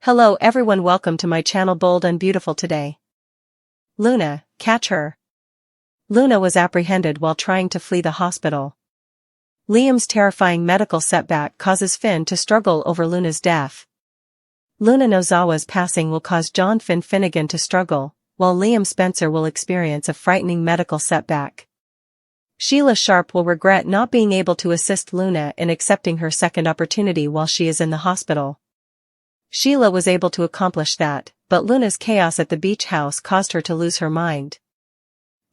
Hello everyone, welcome to my channel Bold and Beautiful today. Luna, catch her. Luna was apprehended while trying to flee the hospital. Liam's terrifying medical setback causes Finn to struggle over Luna's death. Luna Nozawa's passing will cause John Finn Finnegan to struggle, while Liam Spencer will experience a frightening medical setback. Sheila Sharp will regret not being able to assist Luna in accepting her second opportunity while she is in the hospital. Sheila was able to accomplish that, but Luna's chaos at the beach house caused her to lose her mind.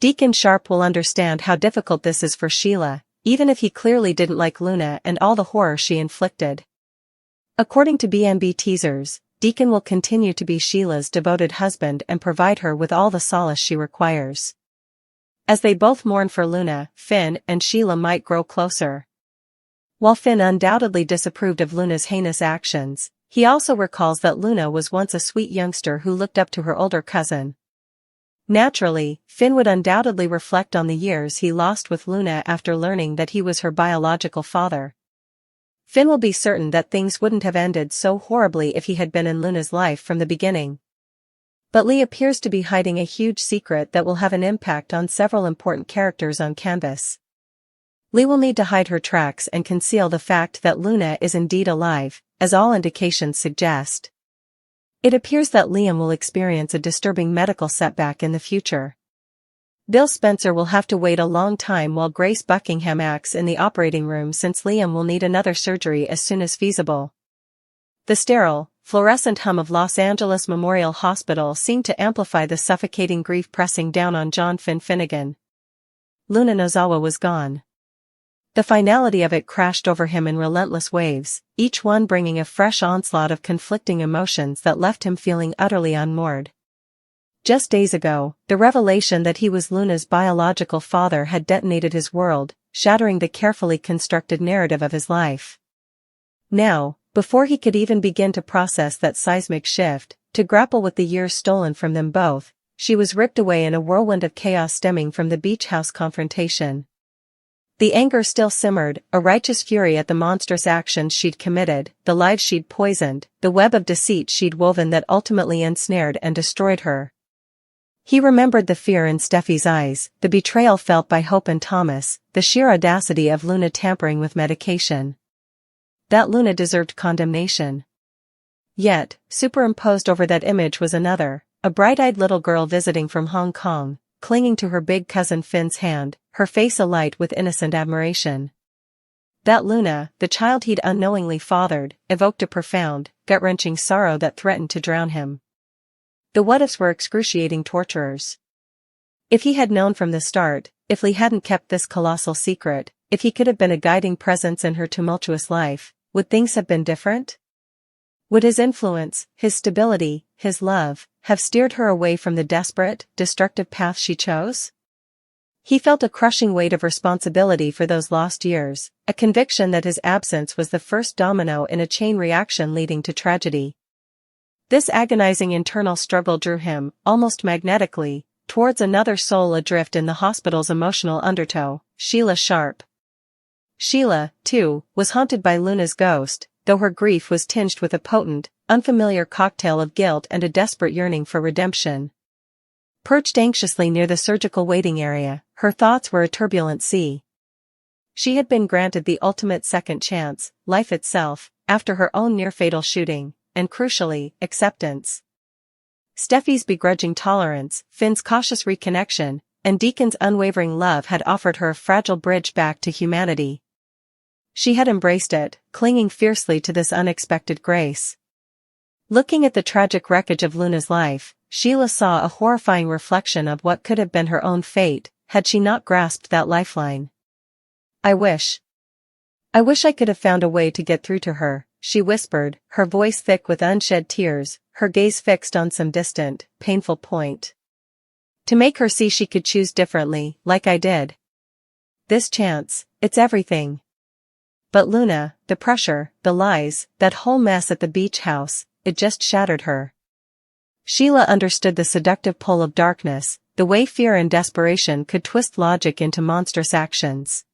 Deacon Sharp will understand how difficult this is for Sheila, even if he clearly didn't like Luna and all the horror she inflicted. According to B&B teasers, Deacon will continue to be Sheila's devoted husband and provide her with all the solace she requires. As they both mourn for Luna, Finn and Sheila might grow closer. While Finn undoubtedly disapproved of Luna's heinous actions, he also recalls that Luna was once a sweet youngster who looked up to her older cousin. Naturally, Finn would undoubtedly reflect on the years he lost with Luna after learning that he was her biological father. Finn will be certain that things wouldn't have ended so horribly if he had been in Luna's life from the beginning. But Lee appears to be hiding a huge secret that will have an impact on several important characters on canvas. Lee will need to hide her tracks and conceal the fact that Luna is indeed alive, as all indications suggest. It appears that Liam will experience a disturbing medical setback in the future. Bill Spencer will have to wait a long time while Grace Buckingham acts in the operating room, since Liam will need another surgery as soon as feasible. The sterile, fluorescent hum of Los Angeles Memorial Hospital seemed to amplify the suffocating grief pressing down on John Finn Finnegan. Luna Nozawa was gone. The finality of it crashed over him in relentless waves, each one bringing a fresh onslaught of conflicting emotions that left him feeling utterly unmoored. Just days ago, the revelation that he was Luna's biological father had detonated his world, shattering the carefully constructed narrative of his life. Now, before he could even begin to process that seismic shift, to grapple with the years stolen from them both, she was ripped away in a whirlwind of chaos stemming from the beach house confrontation. The anger still simmered, a righteous fury at the monstrous actions she'd committed, the lives she'd poisoned, the web of deceit she'd woven that ultimately ensnared and destroyed her. He remembered the fear in Steffi's eyes, the betrayal felt by Hope and Thomas, the sheer audacity of Luna tampering with medication. That Luna deserved condemnation. Yet, superimposed over that image was another, a bright-eyed little girl visiting from Hong Kong, clinging to her big cousin Finn's hand, her face alight with innocent admiration. That Luna, the child he'd unknowingly fathered, evoked a profound, gut-wrenching sorrow that threatened to drown him. The what-ifs were excruciating torturers. If he had known from the start, if Lee hadn't kept this colossal secret, if he could have been a guiding presence in her tumultuous life, would things have been different? Would his influence, his stability, his love, have steered her away from the desperate, destructive path she chose? He felt a crushing weight of responsibility for those lost years, a conviction that his absence was the first domino in a chain reaction leading to tragedy. This agonizing internal struggle drew him, almost magnetically, towards another soul adrift in the hospital's emotional undertow, Sheila Sharp. Sheila, too, was haunted by Luna's ghost, though her grief was tinged with a potent, unfamiliar cocktail of guilt and a desperate yearning for redemption. Perched anxiously near the surgical waiting area, her thoughts were a turbulent sea. She had been granted the ultimate second chance, life itself, after her own near-fatal shooting, and crucially, acceptance. Steffi's begrudging tolerance, Finn's cautious reconnection, and Deacon's unwavering love had offered her a fragile bridge back to humanity. She had embraced it, clinging fiercely to this unexpected grace. Looking at the tragic wreckage of Luna's life, Sheila saw a horrifying reflection of what could have been her own fate, had she not grasped that lifeline. I wish I could have found a way to get through to her, she whispered, her voice thick with unshed tears, her gaze fixed on some distant, painful point. To make her see she could choose differently, like I did. This chance, it's everything. But Luna, the pressure, the lies, that whole mess at the beach house, it just shattered her. Sheila understood the seductive pull of darkness, the way fear and desperation could twist logic into monstrous actions.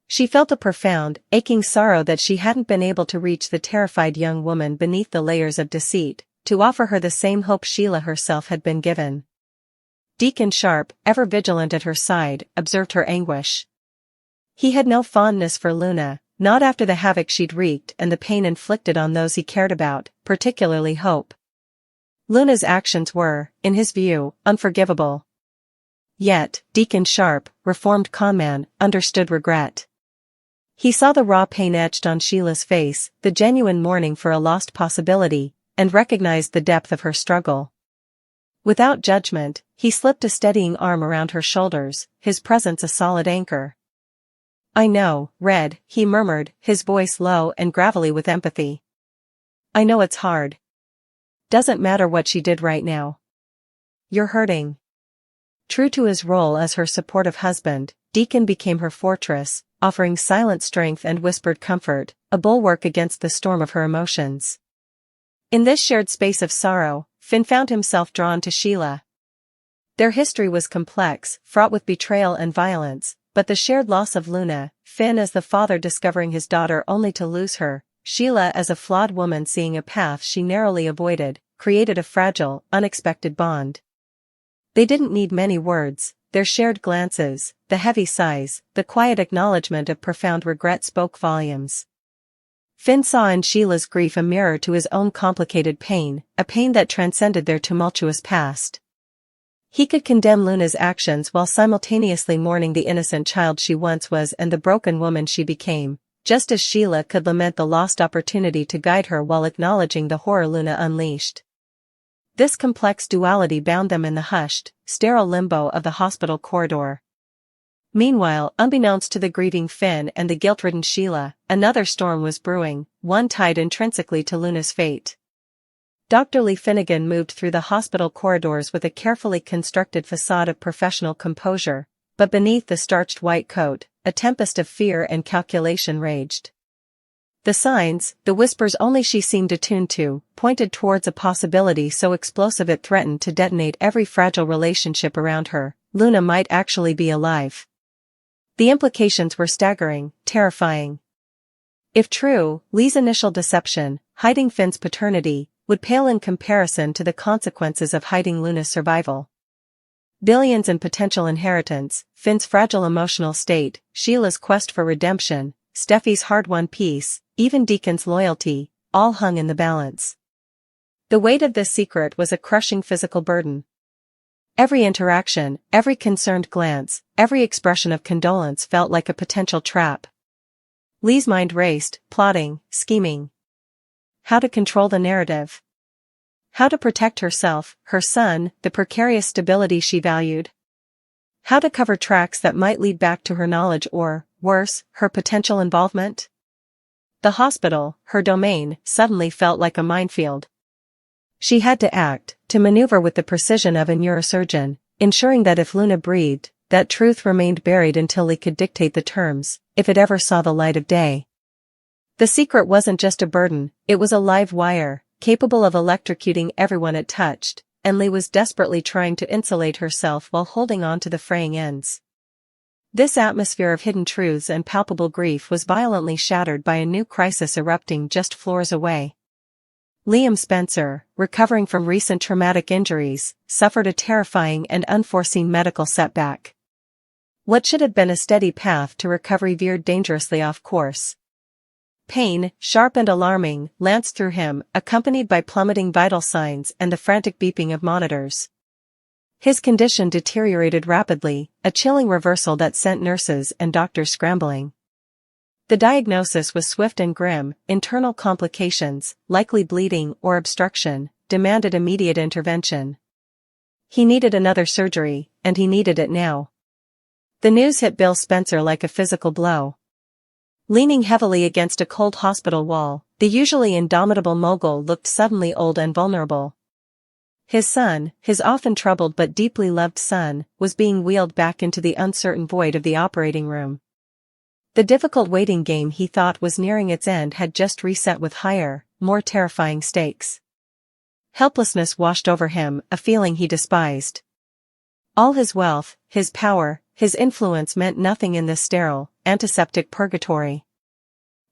She felt a profound, aching sorrow that she hadn't been able to reach the terrified young woman beneath the layers of deceit, to offer her the same hope Sheila herself had been given. Deacon Sharp, ever vigilant at her side, observed her anguish. He had no fondness for Luna, not after the havoc she'd wreaked and the pain inflicted on those he cared about, particularly Hope. Luna's actions were, in his view, unforgivable. Yet, Deacon Sharp, reformed conman, understood regret. He saw the raw pain etched on Sheila's face, the genuine mourning for a lost possibility, and recognized the depth of her struggle. Without judgment, he slipped a steadying arm around her shoulders, his presence a solid anchor. "I know, Red," he murmured, his voice low and gravelly with empathy. "I know it's hard. Doesn't matter what she did right now. You're hurting." True to his role as her supportive husband, Deacon became her fortress, offering silent strength and whispered comfort, a bulwark against the storm of her emotions. In this shared space of sorrow, Finn found himself drawn to Sheila. Their history was complex, fraught with betrayal and violence, but the shared loss of Luna, Finn as the father discovering his daughter only to lose her, Sheila as a flawed woman seeing a path she narrowly avoided, created a fragile, unexpected bond. They didn't need many words. Their shared glances, the heavy sighs, the quiet acknowledgement of profound regret spoke volumes. Finn saw in Sheila's grief a mirror to his own complicated pain, a pain that transcended their tumultuous past. He could condemn Luna's actions while simultaneously mourning the innocent child she once was and the broken woman she became, just as Sheila could lament the lost opportunity to guide her while acknowledging the horror Luna unleashed. This complex duality bound them in the hushed, sterile limbo of the hospital corridor. Meanwhile, unbeknownst to the grieving Finn and the guilt-ridden Sheila, another storm was brewing, one tied intrinsically to Luna's fate. Dr. Lee Finnegan moved through the hospital corridors with a carefully constructed facade of professional composure, but beneath the starched white coat, a tempest of fear and calculation raged. The signs, the whispers only she seemed attuned to, pointed towards a possibility so explosive it threatened to detonate every fragile relationship around her. Luna might actually be alive. The implications were staggering, terrifying. If true, Lee's initial deception, hiding Finn's paternity, would pale in comparison to the consequences of hiding Luna's survival. Billions in potential inheritance, Finn's fragile emotional state, Sheila's quest for redemption, Steffi's hard-won peace, even Deacon's loyalty, all hung in the balance. The weight of this secret was a crushing physical burden. Every interaction, every concerned glance, every expression of condolence felt like a potential trap. Lee's mind raced, plotting, scheming. How to control the narrative? How to protect herself, her son, the precarious stability she valued? How to cover tracks that might lead back to her knowledge or, worse, her potential involvement? The hospital, her domain, suddenly felt like a minefield. She had to act, to maneuver with the precision of a neurosurgeon, ensuring that if Luna breathed, that truth remained buried until he could dictate the terms, if it ever saw the light of day. The secret wasn't just a burden, it was a live wire, capable of electrocuting everyone it touched, and Lee was desperately trying to insulate herself while holding on to the fraying ends. This atmosphere of hidden truths and palpable grief was violently shattered by a new crisis erupting just floors away. Liam Spencer, recovering from recent traumatic injuries, suffered a terrifying and unforeseen medical setback. What should have been a steady path to recovery veered dangerously off course. Pain, sharp and alarming, lanced through him, accompanied by plummeting vital signs and the frantic beeping of monitors. His condition deteriorated rapidly, a chilling reversal that sent nurses and doctors scrambling. The diagnosis was swift and grim: internal complications, likely bleeding or obstruction, demanded immediate intervention. He needed another surgery, and he needed it now. The news hit Bill Spencer like a physical blow. Leaning heavily against a cold hospital wall, the usually indomitable mogul looked suddenly old and vulnerable. His son, his often troubled but deeply loved son, was being wheeled back into the uncertain void of the operating room. The difficult waiting game he thought was nearing its end had just reset with higher, more terrifying stakes. Helplessness washed over him, a feeling he despised. All his wealth, his power, his influence meant nothing in this sterile, antiseptic purgatory.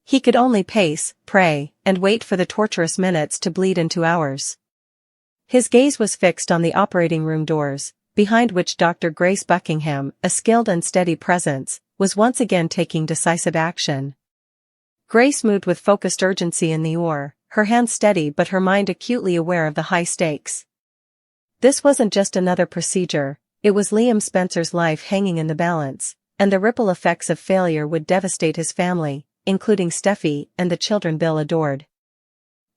He could only pace, pray, and wait for the torturous minutes to bleed into hours. His gaze was fixed on the operating room doors, behind which Dr. Grace Buckingham, a skilled and steady presence, was once again taking decisive action. Grace moved with focused urgency in the OR, her hands steady but her mind acutely aware of the high stakes. This wasn't just another procedure, it was Liam Spencer's life hanging in the balance, and the ripple effects of failure would devastate his family, including Steffi and the children Bill adored.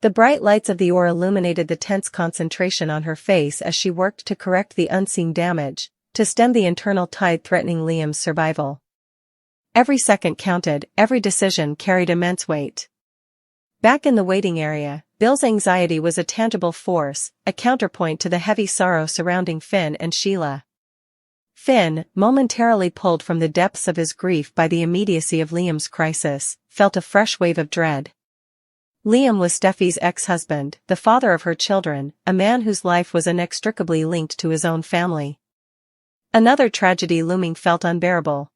The bright lights of the OR illuminated the tense concentration on her face as she worked to correct the unseen damage, to stem the internal tide threatening Liam's survival. Every second counted, every decision carried immense weight. Back in the waiting area, Bill's anxiety was a tangible force, a counterpoint to the heavy sorrow surrounding Finn and Sheila. Finn, momentarily pulled from the depths of his grief by the immediacy of Liam's crisis, felt a fresh wave of dread. Liam was Steffi's ex-husband, the father of her children, a man whose life was inextricably linked to his own family. Another tragedy looming felt unbearable.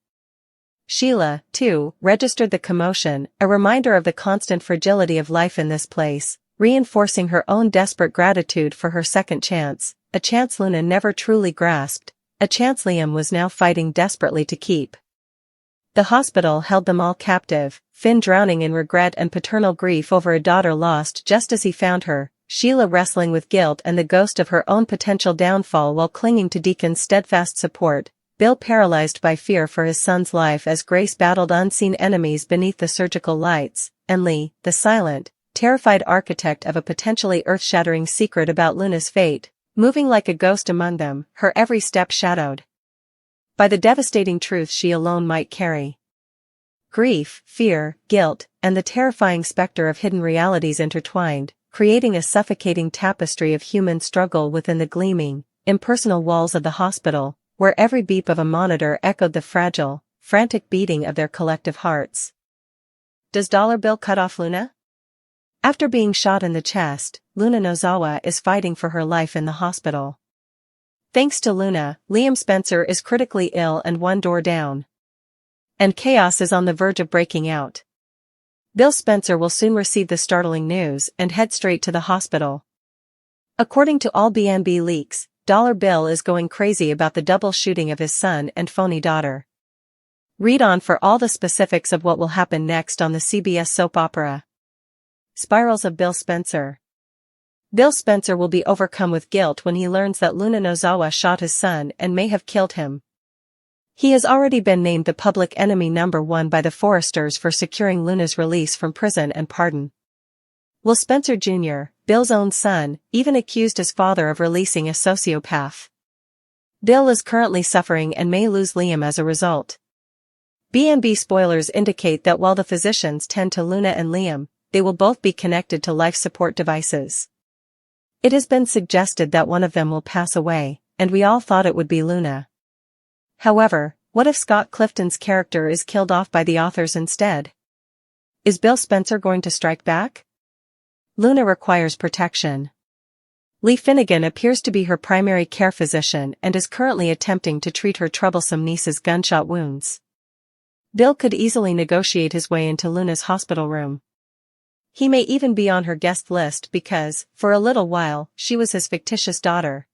Sheila, too, registered the commotion, a reminder of the constant fragility of life in this place, reinforcing her own desperate gratitude for her second chance, a chance Luna never truly grasped, a chance Liam was now fighting desperately to keep. The hospital held them all captive, Finn drowning in regret and paternal grief over a daughter lost just as he found her, Sheila wrestling with guilt and the ghost of her own potential downfall while clinging to Deacon's steadfast support, Bill paralyzed by fear for his son's life as Grace battled unseen enemies beneath the surgical lights, and Lee, the silent, terrified architect of a potentially earth-shattering secret about Luna's fate, moving like a ghost among them, her every step shadowed by the devastating truth she alone might carry. Grief, fear, guilt, and the terrifying specter of hidden realities intertwined, creating a suffocating tapestry of human struggle within the gleaming, impersonal walls of the hospital, where every beep of a monitor echoed the fragile, frantic beating of their collective hearts. Does Dollar Bill cut off Luna? After being shot in the chest, Luna Nozawa is fighting for her life in the hospital. Thanks to Luna, Liam Spencer is critically ill and one door down. And chaos is on the verge of breaking out. Bill Spencer will soon receive the startling news and head straight to the hospital. According to all B&B leaks, Dollar Bill is going crazy about the double shooting of his son and phony daughter. Read on for all the specifics of what will happen next on the CBS soap opera Spirals of Bill Spencer. Bill Spencer will be overcome with guilt when he learns that Luna Nozawa shot his son and may have killed him. He has already been named the public enemy #1 by the Forresters for securing Luna's release from prison and pardon. Will Spencer Jr., Bill's own son, even accused his father of releasing a sociopath? Bill is currently suffering and may lose Liam as a result. B&B spoilers indicate that while the physicians tend to Luna and Liam, they will both be connected to life support devices. It has been suggested that one of them will pass away, and we all thought it would be Luna. However, what if Scott Clifton's character is killed off by the authors instead? Is Bill Spencer going to strike back? Luna requires protection. Lee Finnegan appears to be her primary care physician and is currently attempting to treat her troublesome niece's gunshot wounds. Bill could easily negotiate his way into Luna's hospital room. He may even be on her guest list because, for a little while, she was his fictitious daughter.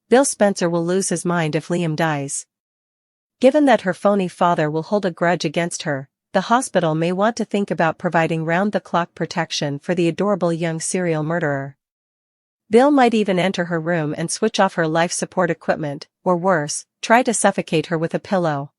Bill Spencer will lose his mind if Liam dies. Given that her phony father will hold a grudge against her, the hospital may want to think about providing round-the-clock protection for the adorable young serial murderer. Bill might even enter her room and switch off her life support equipment, or worse, try to suffocate her with a pillow.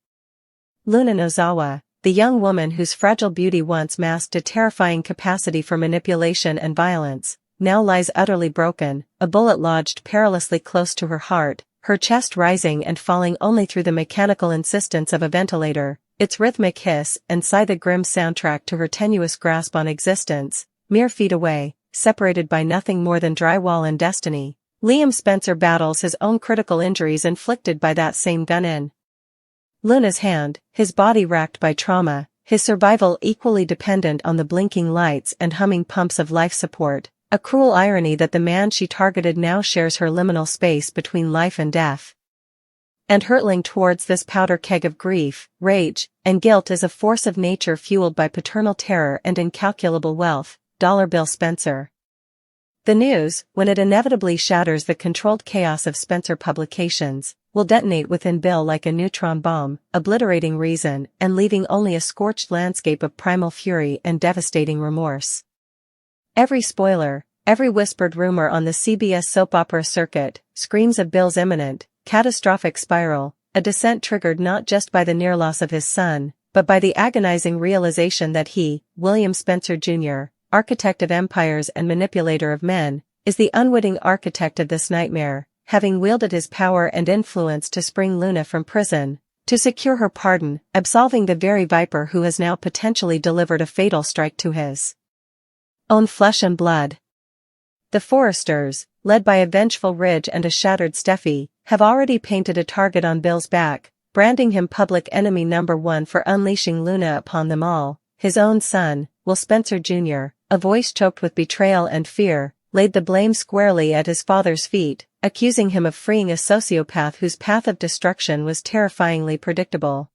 Luna Nozawa, the young woman whose fragile beauty once masked a terrifying capacity for manipulation and violence, now lies utterly broken, a bullet lodged perilously close to her heart, her chest rising and falling only through the mechanical insistence of a ventilator, its rhythmic hiss and sigh the grim soundtrack to her tenuous grasp on existence. Mere feet away, separated by nothing more than drywall and destiny, Liam Spencer battles his own critical injuries inflicted by that same gun-in. Luna's hand, his body racked by trauma, his survival equally dependent on the blinking lights and humming pumps of life support, a cruel irony that the man she targeted now shares her liminal space between life and death. And hurtling towards this powder keg of grief, rage, and guilt is a force of nature fueled by paternal terror and incalculable wealth, Dollar Bill Spencer. The news, when it inevitably shatters the controlled chaos of Spencer publications, will detonate within Bill like a neutron bomb, obliterating reason and leaving only a scorched landscape of primal fury and devastating remorse. Every spoiler, every whispered rumor on the CBS soap opera circuit, screams of Bill's imminent, catastrophic spiral, a descent triggered not just by the near loss of his son, but by the agonizing realization that he, William Spencer Jr., architect of empires and manipulator of men, is the unwitting architect of this nightmare, having wielded his power and influence to spring Luna from prison, to secure her pardon, absolving the very viper who has now potentially delivered a fatal strike to his own flesh and blood. The Forresters, led by a vengeful Ridge and a shattered Steffi, have already painted a target on Bill's back, branding him public enemy number one for unleashing Luna upon them all. His own son, Will Spencer Jr., a voice choked with betrayal and fear, laid the blame squarely at his father's feet, accusing him of freeing a sociopath whose path of destruction was terrifyingly predictable.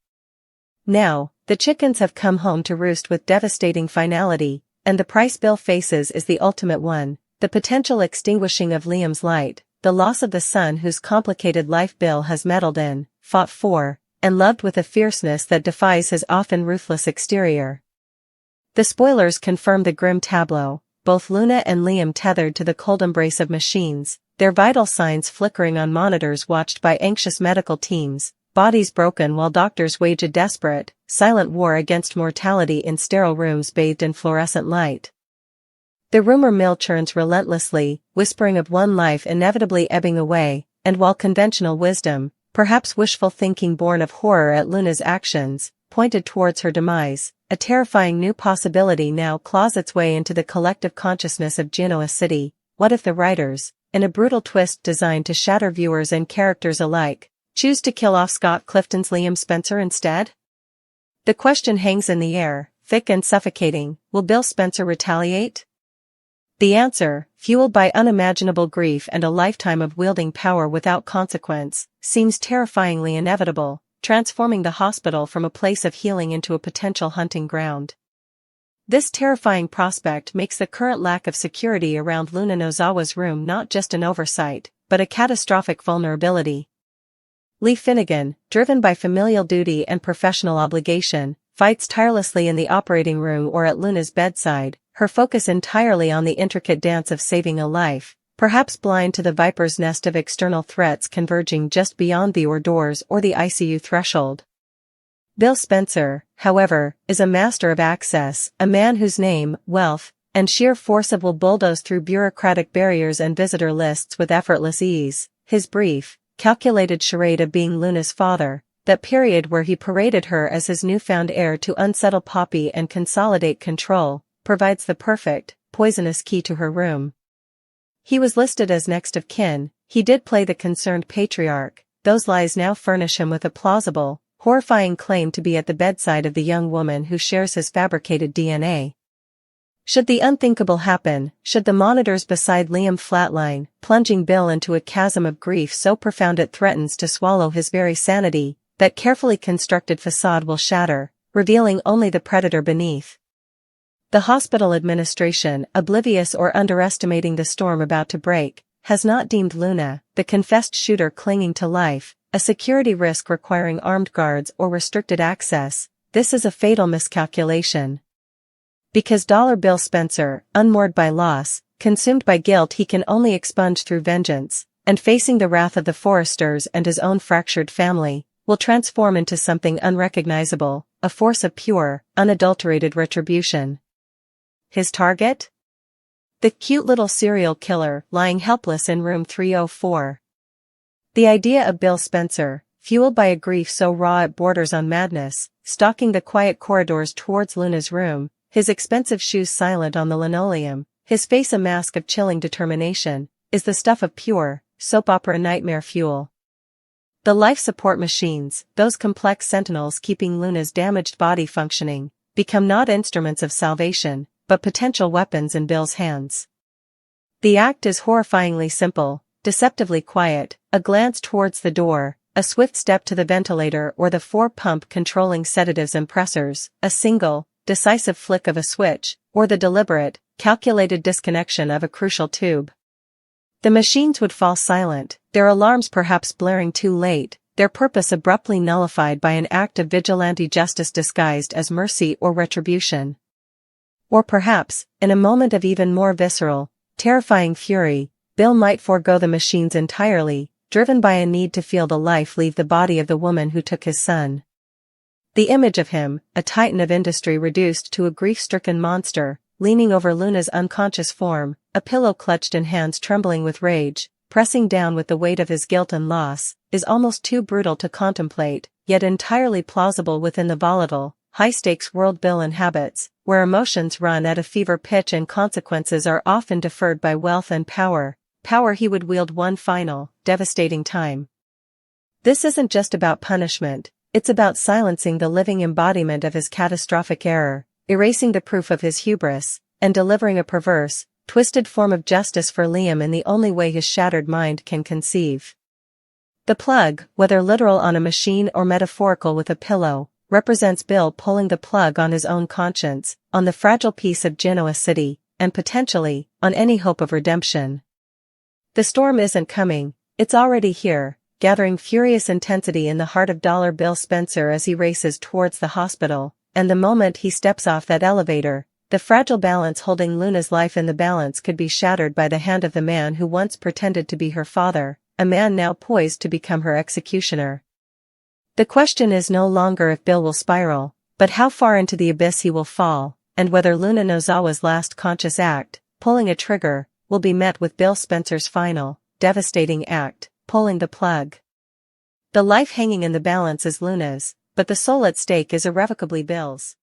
Now, the chickens have come home to roost with devastating finality, and the price Bill faces is the ultimate one, the potential extinguishing of Liam's light, the loss of the son whose complicated life Bill has meddled in, fought for, and loved with a fierceness that defies his often ruthless exterior. The spoilers confirm the grim tableau, both Luna and Liam tethered to the cold embrace of machines, their vital signs flickering on monitors watched by anxious medical teams, bodies broken while doctors wage a desperate, silent war against mortality in sterile rooms bathed in fluorescent light. The rumor mill churns relentlessly, whispering of one life inevitably ebbing away, and while conventional wisdom, perhaps wishful thinking born of horror at Luna's actions, pointed towards her demise, a terrifying new possibility now claws its way into the collective consciousness of Genoa City. What if the writers, in a brutal twist designed to shatter viewers and characters alike, choose to kill off Scott Clifton's Liam Spencer instead? The question hangs in the air, thick and suffocating. Will Bill Spencer retaliate? The answer, fueled by unimaginable grief and a lifetime of wielding power without consequence, seems terrifyingly inevitable, transforming the hospital from a place of healing into a potential hunting ground. This terrifying prospect makes the current lack of security around Luna Nozawa's room not just an oversight, but a catastrophic vulnerability. Lee Finnegan, driven by familial duty and professional obligation, fights tirelessly in the operating room or at Luna's bedside, her focus entirely on the intricate dance of saving a life, perhaps blind to the viper's nest of external threats converging just beyond the doors or the ICU threshold. Bill Spencer, however, is a master of access, a man whose name, wealth, and sheer force will bulldoze through bureaucratic barriers and visitor lists with effortless ease. His brief, calculated charade of being Luna's father, that period where he paraded her as his newfound heir to unsettle Poppy and consolidate control, provides the perfect, poisonous key to her room. He was listed as next of kin, he did play the concerned patriarch, those lies now furnish him with a plausible, horrifying claim to be at the bedside of the young woman who shares his fabricated DNA. Should the unthinkable happen, should the monitors beside Liam flatline, plunging Bill into a chasm of grief so profound it threatens to swallow his very sanity, that carefully constructed facade will shatter, revealing only the predator beneath. The hospital administration, oblivious or underestimating the storm about to break, has not deemed Luna, the confessed shooter clinging to life, a security risk requiring armed guards or restricted access. This is a fatal miscalculation. Because Dollar Bill Spencer, unmoored by loss, consumed by guilt he can only expunge through vengeance, and facing the wrath of the Forresters and his own fractured family, will transform into something unrecognizable, a force of pure, unadulterated retribution. His target? The cute little serial killer lying helpless in room 304. The idea of Bill Spencer, fueled by a grief so raw it borders on madness, stalking the quiet corridors towards Luna's room, his expensive shoes silent on the linoleum, his face a mask of chilling determination, is the stuff of pure, soap opera nightmare fuel. The life support machines, those complex sentinels keeping Luna's damaged body functioning, become not instruments of salvation, but potential weapons in Bill's hands. The act is horrifyingly simple, deceptively quiet, a glance towards the door, a swift step to the ventilator or the 4-pump controlling sedatives and pressors, a single, decisive flick of a switch, or the deliberate, calculated disconnection of a crucial tube. The machines would fall silent, their alarms perhaps blaring too late, their purpose abruptly nullified by an act of vigilante justice disguised as mercy or retribution. Or perhaps, in a moment of even more visceral, terrifying fury, Bill might forego the machines entirely, driven by a need to feel the life leave the body of the woman who took his son. The image of him, a titan of industry reduced to a grief-stricken monster, leaning over Luna's unconscious form, a pillow clutched in hands trembling with rage, pressing down with the weight of his guilt and loss, is almost too brutal to contemplate, yet entirely plausible within the volatile, high-stakes world Bill inhabits, where emotions run at a fever pitch and consequences are often deferred by wealth and power he would wield one final, devastating time. This isn't just about punishment, it's about silencing the living embodiment of his catastrophic error, erasing the proof of his hubris, and delivering a perverse, twisted form of justice for Liam in the only way his shattered mind can conceive. The plug, whether literal on a machine or metaphorical with a pillow, represents Bill pulling the plug on his own conscience, on the fragile peace of Genoa City, and potentially, on any hope of redemption. The storm isn't coming, it's already here, gathering furious intensity in the heart of Dollar Bill Spencer as he races towards the hospital, and the moment he steps off that elevator, the fragile balance holding Luna's life in the balance could be shattered by the hand of the man who once pretended to be her father, a man now poised to become her executioner. The question is no longer if Bill will spiral, but how far into the abyss he will fall, and whether Luna Nozawa's last conscious act, pulling a trigger, will be met with Bill Spencer's final, devastating act, pulling the plug. The life hanging in the balance is Luna's, but the soul at stake is irrevocably Bill's.